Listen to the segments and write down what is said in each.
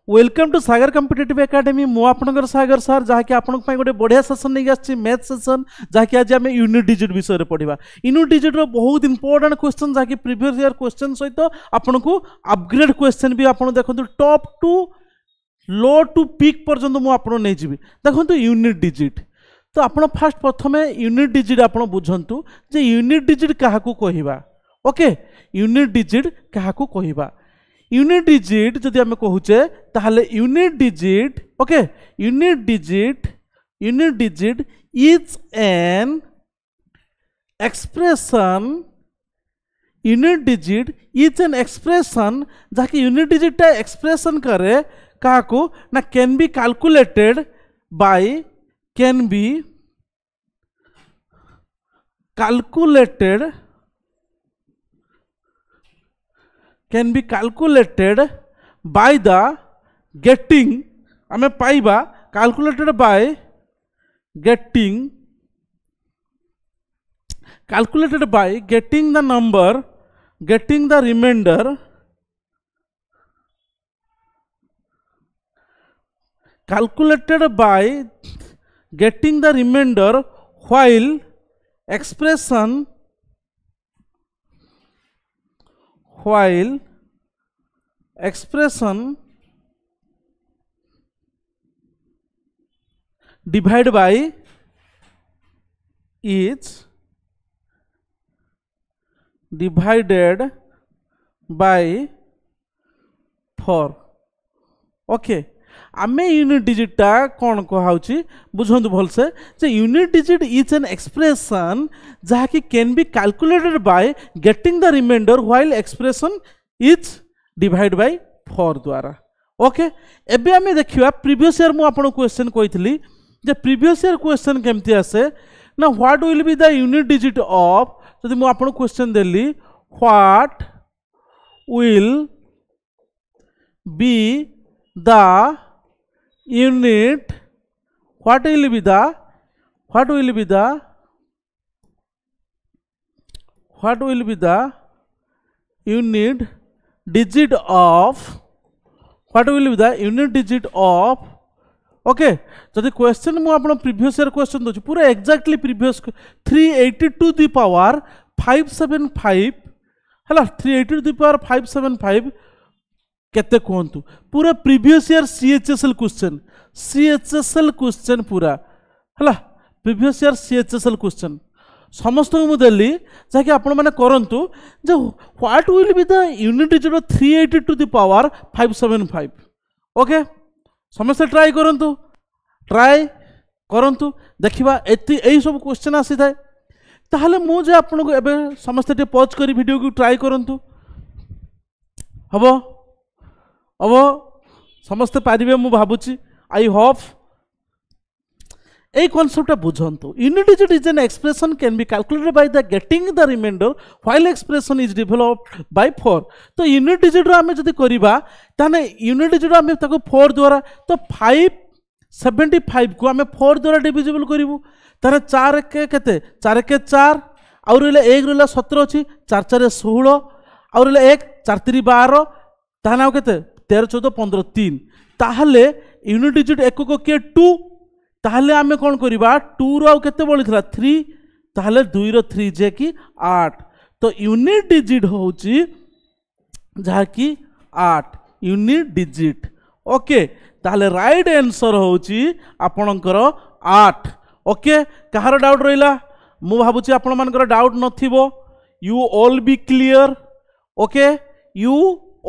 Welcome to Sagar competitive academy मु आपनकर सागर sir जहाँकि आपनक पई गोटे बढ़िया सेशन नहीं आछि मैथ सेशन जहाँकि आज आम यूनिट डिजिट विषय रे पढ़िबा। यूनिट डिजिट रो बहुत इंपोर्टेंट क्वेश्चन जहाँकि प्रीवियस ईयर क्वेश्चन सहित आपनको अपग्रेड क्वेश्चन भी आपन देखंतु top to low to peak पर्यंत मु आपन नै जिवि देखंतु यूनिट डिजिट। तो आपन फास्ट प्रथमे यूनिट डिजिट आपन बुझंतु जे यूनिट डिजिट काहाकू कहिबा। ओके यूनिट डिजिट काहाकू कहिबा। यूनिट डिजिट जदि आम कहूचे ताहले unit digit okay unit digit is an expression. Unit digit is an expression जहाँकि यूनिट डिजिट टा एक्सप्रेशन करे काहाकू ना can be calculated by can be calculated by the getting आमे पाइबा calculated by getting the number getting the remainder calculated by getting the remainder while expression divided by is divided by 4। Okay आमे unit digit टा कौन कहाउची बुझंतु भलसे जे unit digit is an expression जहाँकि can be calculated by getting the remainder while expression is divide by 4 द्वारा। Okay एबे आमे देखिबा प्रीवियस ईयर मु आपन क्वेश्चन कहितली जे प्रीवियस ईयर क्वेश्चन केमती आसे ना what will be the unit digit of जदि मु आपन क्वेश्चन देली what will be the unit what will be the unit digit of okay जदि क्वेश्चन मु आपन प्रीवियस ईयर क्वेश्चन दोची पूरा exactly previous 380 to the power 575 हला 380 टू द पावर 575 केते कहतु पूरा प्रीवियस ईयर सीएचएसएल क्वेश्चन पूरा हला प्रीवियस ईयर सीएचएसएल क्वेश्चन समस्त को देली जाकि आपण माने करंतु जे what will be the unit digit of 380 to the power 575। Okay समस्त ट्राई करंतु देखिबा एती एई सब क्वेश्चन आसी थाए ताहले मु जे आपण को एबे समस्त टे पॉज करी वीडियो को ट्राई करंतु हबो अब समस्ते पारिबे मु भाबुची आई होप ए कॉन्सेप्ट बुझंतु। Unit digit is an expression can be calculated by the getting the remainder while expression is developed by 4। तो यूनिट डिजिट रो हमें जदी करिबा ताने यूनिट डिजिट हमें ताको 4 द्वारा तो 575 को हमें 4 द्वारा डिविजिबल करिवु तारे 4 के केते 4 के 4 और रहले 1 रहला 17 अछि 4 4 16 और रहले 1 4 3 12 ताना केते 13 14 15 3 ताहले यूनिट डिजिट एक को के 2 ताहले आमे कोन करिबा 2 रो केते बळिथला 3 ताहले 2 रो 3 जे कि 8। तो यूनिट डिजिट होउची जहा कि 8 यूनिट डिजिट। ओके ताहले राइट आंसर होउची आपनकर 8। ओके कहार डाउट रहिला मु भाबुची आपन मानकर डाउट नथिबो you all be clear. Okay you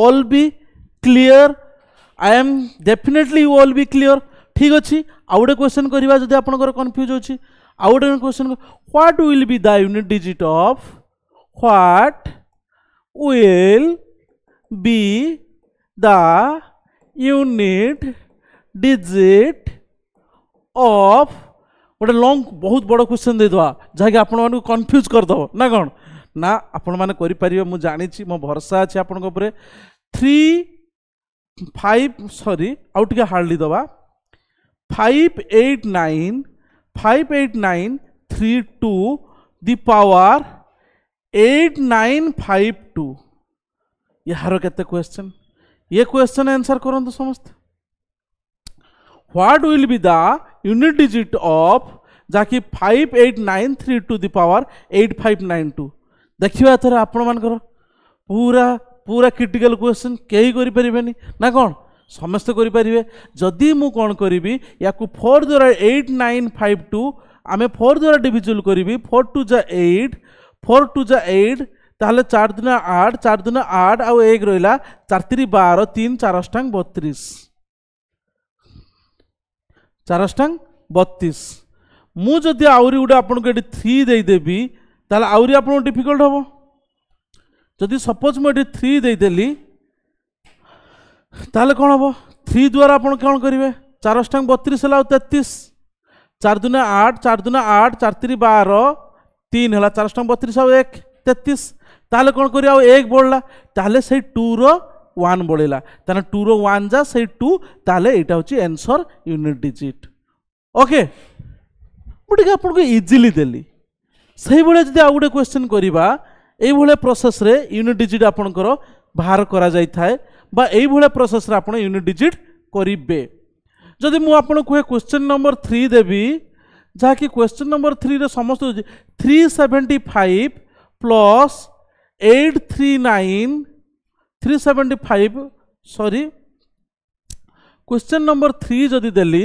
all be clear I am definitely you all be clear ठीक अच्छी। आउ गोटे क्वेश्चन करवा जदि आपनकर कंफ्यूज अछि आउ गोटे question what will be the unit digit of what will be the unit digit of गोटे लॉन्ग बहुत बड़ क्वेश्चन दे दवा जहाँकि आपण मानक कंफ्यूज कर दो ना कौन ना आपण माने करि परिबे मु जानिछि मो भरोसा अछि आपनक ऊपर 3 5 सॉरी आउट के हार्डली दवा 58932 दी पावर 8952 यार केते क्वेश्चन ये क्वेश्चन आंसर करंतु समस्त। What will be the unit digit of जहाँकि 5893 टू द पावर 8592 देखिए एथर आपण मानकर पूरा पूरा क्रिटिकल क्वेश्चन कहीं करें ना कौन समस्ते करें जदि मु कौन करी या 4 द्वारा 8952 आम 4 द्वारा डिविजल करी 4 टू जा 8 4 टू जा 8 ताहले 4 दुना 8 4 दुना 8 आउ 1 रहा 4 3 12 3 4 अष्टांग 32 4 अष्टांग 32 मु जदि आउरी गोटे आपको ये 3 देदेवी ताहले आउरी आपको डिफिकल्ट हम जदि सपोज मुझे 3 देदेली ताहले कौन हम 3 द्वारा आप कौन करेंगे 4 अष्टांग 32 है 33 4 दुना 8 4 दुना 8 4 3 12 3 है 4 अष्टांग 32 आउ 1 33 ताहले कौन करिया आउ 1 बढ़ला ताहले से 2 रो 1 बढ़ेला ताने 2 रो 1 जा से 2 ताहले एटा होची आंसर यूनिट डिजिट ओके मुझे आपको इजिली देली से भाई जब आउ गोटे क्वेश्चन करवा ये प्रोसेस रे यूनिट डिजिट आपंकर बाहर करा जाय थाए बा ये प्रोसेस रे आपण यूनिट डिजिट करेंगे जदि मु आपको कहे क्वेश्चन नंबर 3 देवी जहाँकि क्वेश्चन नंबर 3 रे समस्त 375 प्लस 839 375 सॉरी क्वेश्चन नंबर 3 जदि देली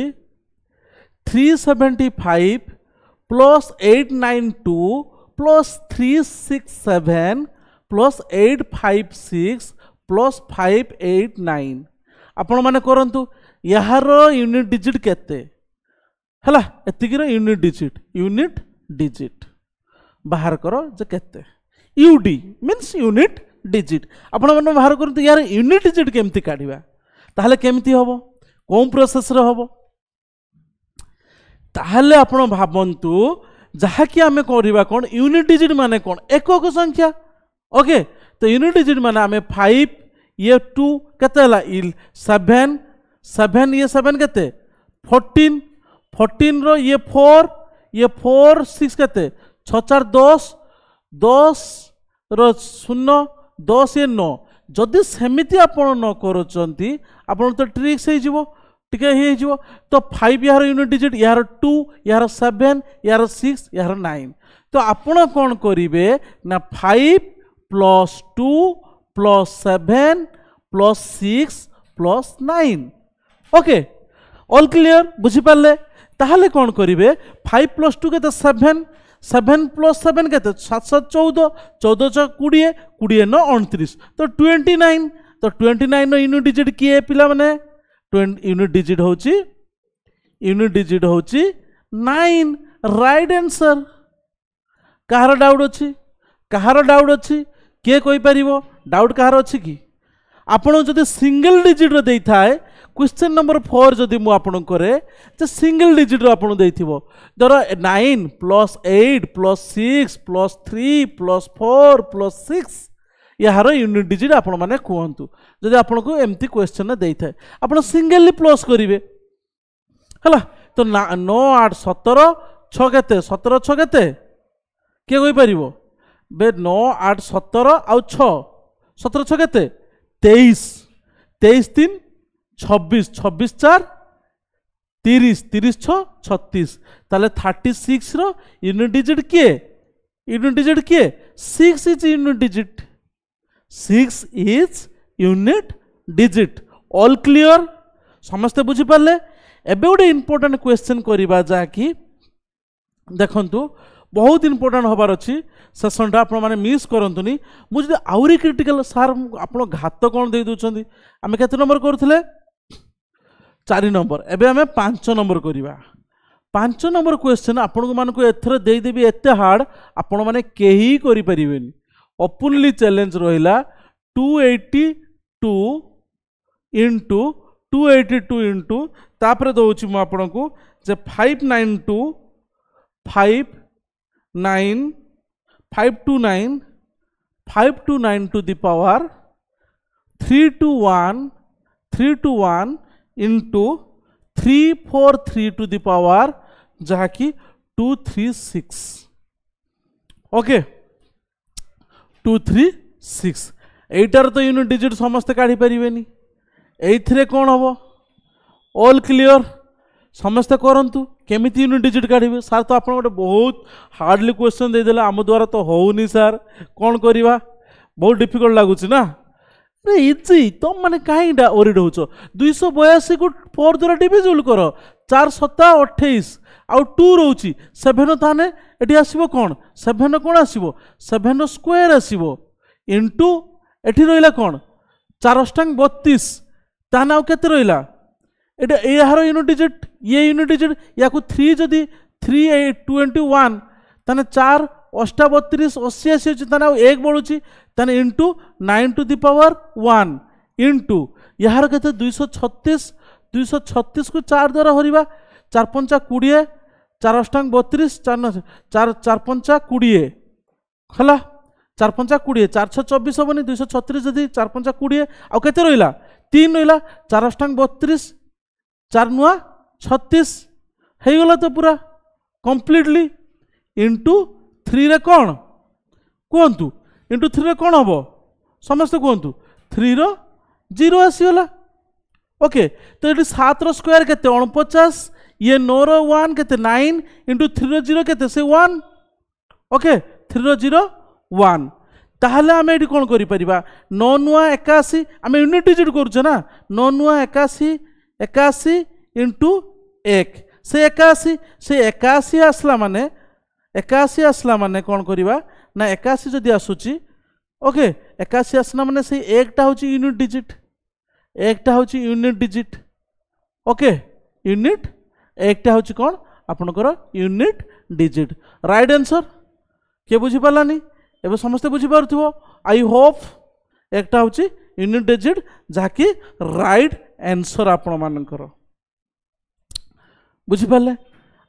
375 प्लस 892 प्लस 367 प्लस 856 प्लस 589 आपण माने करंतु यार यूनिट डिजिट केते हला एतिकी यूनिट डिजिट बाहर करो जे केते यूडी मीन्स यूनिट डिजिट आपण माने बाहर करंतु यार यूनिट डिजिट केमती काढिबा ताहले केमती होबो कोन प्रोसेस रे होबो ताहले आपण भाबंतु जहाँकि आम करवा कौन यूनिट डिजिट माने कौन एकक संख्या ओके तो यूनिट डिजिट माने आम 5 ये 2 केते 7 7 ये 7 केते 14 14 रो ये 4 6 केते 6 4 10 10 रो 0 10 ये 9 जदि सेमिति आपण न करूचंती आपण तो ट्रिक्स हे जीवो टिके हे जीवो तो 5 यार यूनिट डिजिट यार 2 यार 7 यार 6 यार 9 तो आपण कौन करिवे ना 5 plus 2 plus 7 plus 6 plus 9 okay all clear बुझी पाले ताहले कौन करिवे 5 प्लस 2 केते 7 7 प्लस 7 केते 7 7 14 14 च 20 20 न 29 तो 29 तो 29 नो यूनिट डिजिट किए पिला माने यूनिट डिजिट होची 9 राइट आंसर कहार डाउट अच्छी किए कोई पारिबो डाउट कहार अच्छी कि आपण जदि सिंगल डिजिट रो देई थाए क्वेश्चन नंबर 4 जदि मु आपण करे जे सिंगल डिजिट रो आपण देइथिबो धर 9 plus 8 plus 6 plus 3 plus 4 plus 6 यार यूनिट डिजिट आपण माने कहतु जदि आपन को एमती क्वेश्चन दे थाए आपण सिंगली प्लस करेंगे है तो 9 8 17 6 केते 17 6 केते किए कोई पारिबो बे 9 8 17 आउ 6 17 6 केते 23 23 3 26 26 4 30 30 6 36 ताले 36 रो यूनिट डिजिट किए 6 is unit digit 6 is unit digit all clear समस्ते बुझी पाले एबे गोटे इंपोर्टेंट क्वेश्चन करिबा जाकी देखंतु बहुत इंपोर्टेंट होबार अच्छी सेशनटा आपण माने मिस करंतुनी मुझे आउरी क्रिटिकल सार आपण घात कोन दे दोचंदी आमे केते नंबर करथले 4 नंबर एबे आमे 5 नंबर करिबा 5 नंबर क्वेश्चन आपण मानको एथरे दे देबी एते हार्ड आपण माने केही करि परिबेनी ओपनली चैलेंज रहिला 282 इंटू 282 इंटू तापर दउची मु आपनको जे 592 529 to the power 321 into 343 to the power जहाँकि 236 ओके 236 एटार तो यूनिट डिजिट समस्ते काढ़ी पारिबेनी एइथिरे कोन हबो ऑल क्लियर समस्ते करंतु केमिति यूनिट डिजिट काढिबे सर तो आपण गोटे बहुत हार्डली क्वेश्चन दे देला आम द्वारा तो होउनी सर कोन करिवा बहुत डिफिकल्ट लागुच ना अरे इजी तुम माने काहे ओरिड होचो 282 को 4 द्वारा डिविजिबल करो 4 7 28 आउ 2 रहउची 7 थाने एटी आसीबो कोन 7 कोन आसीबो 7 स्क्वायर आसीबो इनटू एटी रहिला कोन 4 अष्टांग 32 ताने आउ केते रहिला एटा यार यूनिट डिजिट ये यूनिट डिजिट या को 3 जदी 3 8 21 ताने 4 अष्टाबत्तीस 80 80 ताने आउ 1 बळुची ताने into 9 to the power 1 into यार केते 236 को 4 द्वारा हरिबा 4 पंचा 20 4 अष्टांग 32 4 पंचा 20 हला 4 पंचा 20 4 6 24 हबनी 236 जदी 4 पंचा 20 आ केते रहिला 3 रहिला 4 अष्टांग 32 4 नुआ 36 हे गला तो पूरा कंप्लीटली इनटू 3 रे कोन कोंतु इनटू 3 रे कोन हबो समस्त कोंतु 3 रो 0 आसीगला ओके तो ये 7 रो स्क्वायर केते 49 ये 9 रो 1 केते 9 इनटू 3 रो 0 केते से 1 ओके 3 रो 0 1 ताहले आमे एटी कोन करि परिबा 9 नुआ 81 आमे यूनिट डिजिट करूछ ना 9 नुआ 81 इनटू 1 से 81 आसला माने कौन करिबा ना 81 जदि आसुची ओके 81 आसना माने से एकटा होची यूनिट डिजिट एकटा होची यूनिट डिजिट ओके यूनिट एकटा होची कौन आपनकर यूनिट डिजिट राइट आंसर के बुझी पालानी एबे समस्त बुझी पारथिबो आई होप एकटा होची यूनिट डिजिट जाकी राइट आंसर आपण मानकर बुझी पाले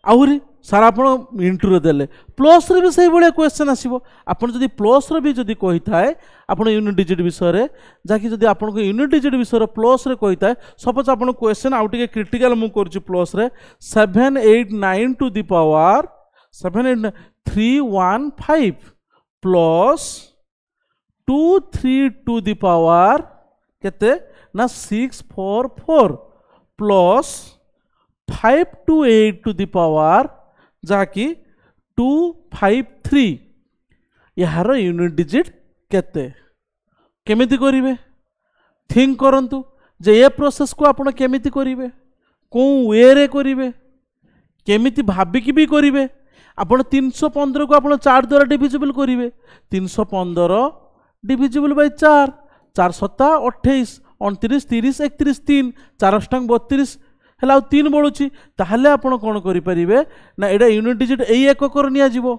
आहुरी सार आप इंटू देले प्लस रे भी सही भाया क्वेश्चन आसो आपड़ जदि प्लस रे भी जदि कही थाए आप यूनिट डिजिट विषय जहाँकि जदि आपको यूनिट डिजिट विषय प्लस रे कही थाए सपोज आप क्वेश्चन आउ टे क्रिटिकल मु कर प्लस रे 789 to the power 315 plus 23 to the power केते ना 644 प्लस 528 टू द पावर जहाँकि 253 यार यूनिट डिजिट केते केमिति करिवे थिंक करंतु जे ये प्रोसेस को आपण केमिति करिवे को वे रे करिवे केमिति भाबिकी भी करिवे आपण 315 को आपण 4 द्वारा डिविजिबल करिवे 315 डिविजिबल बाय 4 4 7 28 29 30 31 3 4 अष्टांग 32 है 3 बड़ुची ताहले आपण कौन करें ना एटा यूनिट डिजिट यही एकक निया जीवो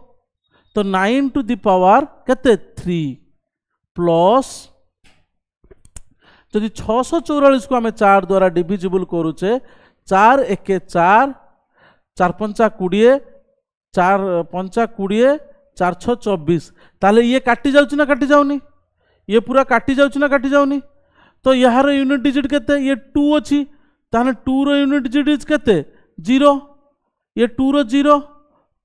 तो 9 टू द पावर केते 3 प्लस जदि 644 को आम 4 द्वारा डिविजिबल करुचे 4 1 4 4 पंचा 20 4 पंचा 20 4 6 24 ताहले ये काटी जाउची ना काटी जाउनी ये पूरा काटी जाउची ना काटी जाउनी तो यार यूनिट डिजिट केते ये 2 अछि ताने 2 रो यूनिट डिजिट केते 0 ये 2 रो 0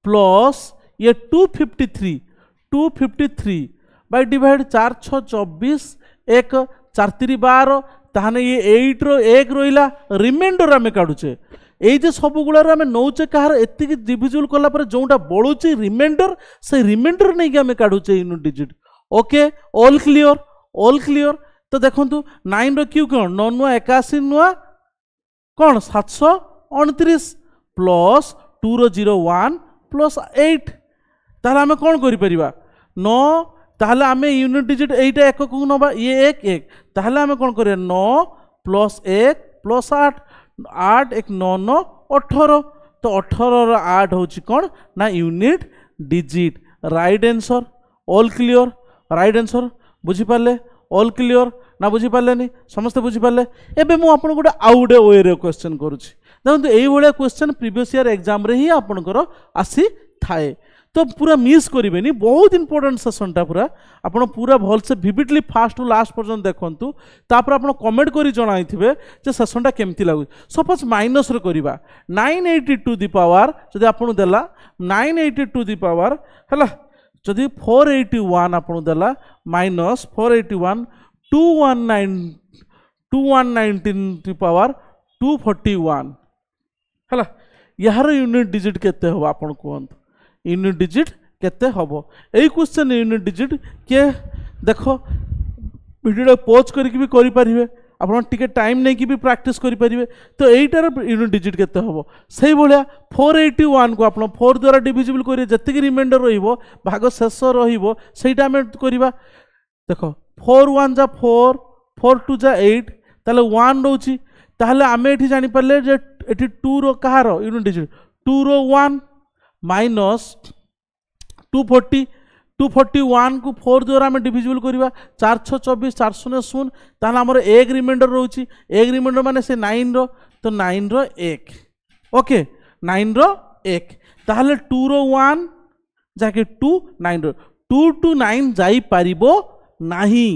प्लस ये 253 बाय डिवाइड 4 6 24 1 4 3 12 ताने ये 8 रो 1 रोइला रिमाइंडर आमे काढुचे एई जे सब गुळार आमे नौचे कहार एतिकी डिविजिबल कला पर जोंटा बळुची रिमाइंडर से रिमाइंडर नै कि आमे काढुचे unit digit okay all clear तो देखंतु 9 रो क्यू कोन 9 नुआ 81 नुआ कौन 729 प्लस 2 रो 01 प्लस 8 ताहले आमे कौन करि परिबा 9 ताहले आमे यूनिट डिजिट एटा एकक को नबा ये 1 1 ताहले आमे कौन करिया 9 प्लस 1 प्लस 8 8 1 9 9 18 तो 18 रो 8 होची कौन ना unit digit right answer all clear right answer बुझी पाले ऑल क्लियर ना बुझी पारे समस्त बुझी पारे एबे मु आपन गोटे आउ गोटे वे रे क्वेश्चन करुछि देखो यही भाया क्वेश्चन प्रीवियस ईयर एग्जाम रे ही आपनकर आसी थाए तो पूरा मिस करेंगे बहुत इंपोर्टेंट सेसनटा पूरा आपड़ पूरा भल से विविडली फास्ट टू लास्ट पर्यटन देखूँ तापर आप कमेंट कर जन जे सेसनटा केमती लगुच सपोज माइनस रे करवा 980 टू दी पावर जदि आपन देला 980 टू दी पावर है जदि 481 आपन देला माइनस 481 219 टू पावर 241 है यार यूनिट डिजिट केते हम आपन कहतु यूनिट डिजिट केते हम यही क्वेश्चन यूनिट डिजिट किए देख वीडियो पोज करके भी करें आप टाइम नहीं कि भी प्रैक्टिस करेंगे तो यहीटार यूनिट डिजिट केते हम से भाया 481 को आप 4 द्वारा डिविजिबल करेंगे जितकी रिमाइंडर भाग शेष रहीटा आम करवा देख 4 1 जा 4 4 2 जा 8 ताले 1 रोची ताहले आम ये जानीपारे जे ये 2 रो कहार यूनिट डिजिट 2 रो 1 माइनस 240 241 को 4 द्वारा आम डिविजिबल करवा 4 6 24 4 0 0 ताहले आमर एक रिमाइंडर रोची एक रिमाइंडर माने से 9 रो तो 9 रो 1 ओके 9 रो 1 ताहले 2 रो 1 जाके 2 9 रो 2 to 9 जाई पारिबो नाही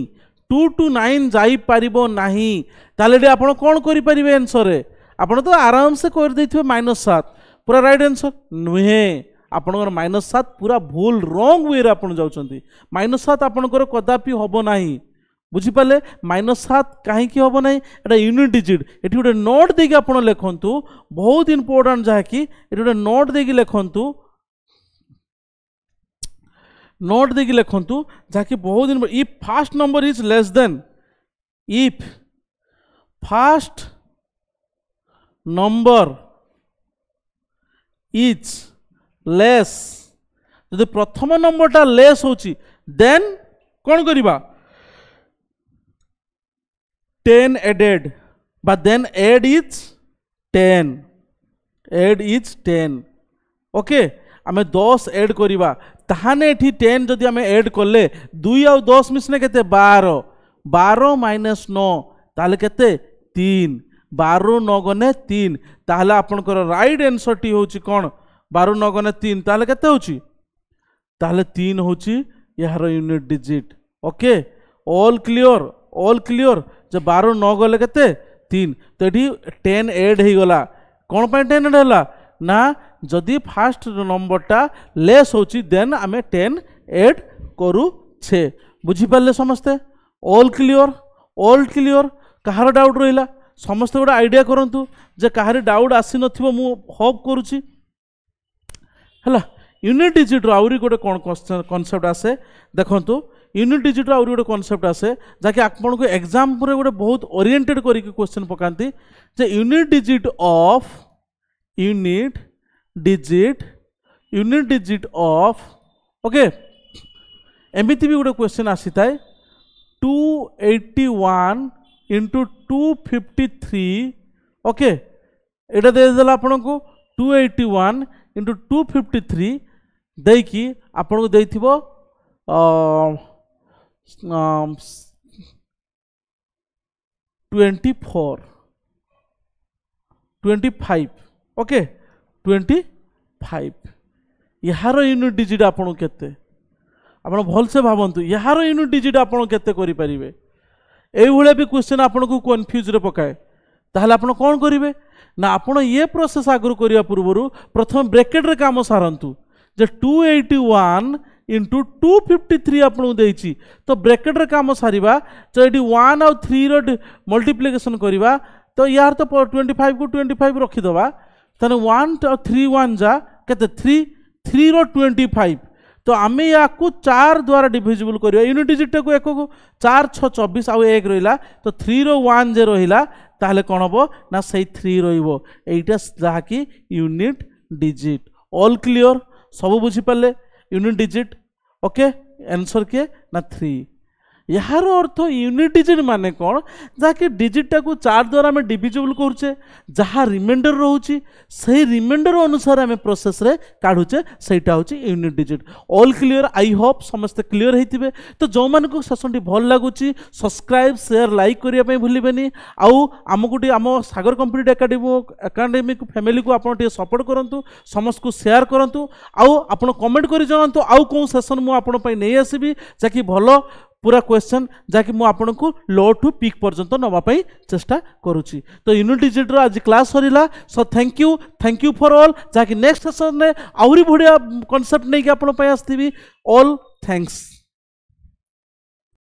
2 to 9 जाई पारिबो नाही ताहले आपण कोन करि परिबे आंसर रे आपण तो आराम से कर देथिबे -7 पूरा राइट आंसर नुहे आपणकर -7 पूरा भूल रॉन्ग वे रे आपण जाउछंती -7 आपणकर कदापि होबो नाही बुझिपाले -7 कहीं हम ना एटा यूनिट डिजिट ये गोटे नोट देकी आपण लिखंतु बहुत इंपोर्टेंट जहाँकि ये गोटे नोट देकी लिखंतु नोट देकी लिखंतु जहाँकि बहुत if first number is less then if first number is less जदि प्रथम नंबरटा लेस होची देन कौन करिबा 10 added but then add is 10 okay आमे 10 ऐड करिबा ताहाने एठी 10 जदि आमे ऐड करले 2 और 10 मिसने केते 12 12 माइनस 9 ताले केते 3 12 9 गने 3 ताहले आपनकर राइट आंसर टी होची कोन 12 9 गने 3 ताहले केते होची ताहले 3 होची यार unit digit okay all clear जब 12 9 गले केते 3 तो ये 10 ऐड हो गला कौन पर 10 ऐड है ना जदि फास्ट नंबरटा लेस होची देन आमे 10 ऐड करू छे बुझिपारे समस्ते ऑल क्लियर कहार डाउट रहिला समस्ते गोटे आइडिया करंतु जे कहार डाउट आसी नथिबो मु होप करूची हला यूनिट डिजिट आउरी गोटे कौन कॉन्सेप्ट आसे देखंतु यूनिट डिजिट आउरी गोटे कॉन्सेप्ट आसे जाके आपन को एग्जाम पर गोटे बहुत ओरिएंटेड करिके क्वेश्चन पकांती जे यूनिट डिजिट ऑफ ओके एमिति भी गोटे क्वेश्चन आसी थाए 281 into 253 ओके एटा दे देला आपन को 281 into 253 देकी आपन को देथिबो 25 ओके 25 यार यूनिट डिजिट आपन केते आपन भल से भावंतु यार यूनिट डिजिट आपन केते करि परिबे एई भले भी क्वेश्चन आपन को कंफ्यूज रे पकाए ताहले आपन कोन करिवे ना आपन ये प्रोसेस आगु करिया पूर्वरु प्रथम ब्रैकेट रे काम सारंतु जे 281 into 253 आपन देछि तो ब्रैकेट रे काम सारिबा तो एडी 1 और 3 रो मल्टीप्लिकेशन करिबा तो यार तो 25 को 25 रखी दबा तने 1 और 3 1 जा केते 3 रो 25 तो आमे या को 4 द्वारा डिविजिबल करिया यूनिट डिजिट को 1 को 4 6 24 आ 1 रहिला तो 3 रो 1 जे रहिला ताहले कोन हबो ना सही 3 रहिबो एटा जहा कि यूनिट डिजिट ऑल क्लियर सब बुझी पाले यूनिट डिजिट ओके आंसर के ना 3 यार अर्थ यूनिट डिजिट माने कौन जहाँकि डिजिटा को 4 द्वारा आम डिविजिबल करुचे जहाँ रिमाइंडर रोचे से रिमाइंडर अनुसार आम प्रोसेस रे काढ़ुचे सेटा होची unit digit all clear I hope समस्त क्लियर होते तो जो मान को सेशन भल लगुच सब्सक्राइब शेयर लाइक करने भूलें आउ आमको आम सागर कम्पिटिटिव एकाडेमी फैमिली को आप सपोर्ट करूँ समस्त को शेयर करूँ आउ आप कमेंट कर जनातु आउ कौन सेशन मुझे नहीं आसबि जहाँकि भल पूरा क्वेश्चन जहाँकि मुझे को लो टू पीक पर्यंत नापी चेष्टा करुच्ची तो यूनिट डिजिट आज class Sarila so thank you for all जहाँकि नेक्स्ट सेशन में आहरी बढ़िया कॉन्सेप्ट नहीं कि आप आसती ऑल थैंक्स।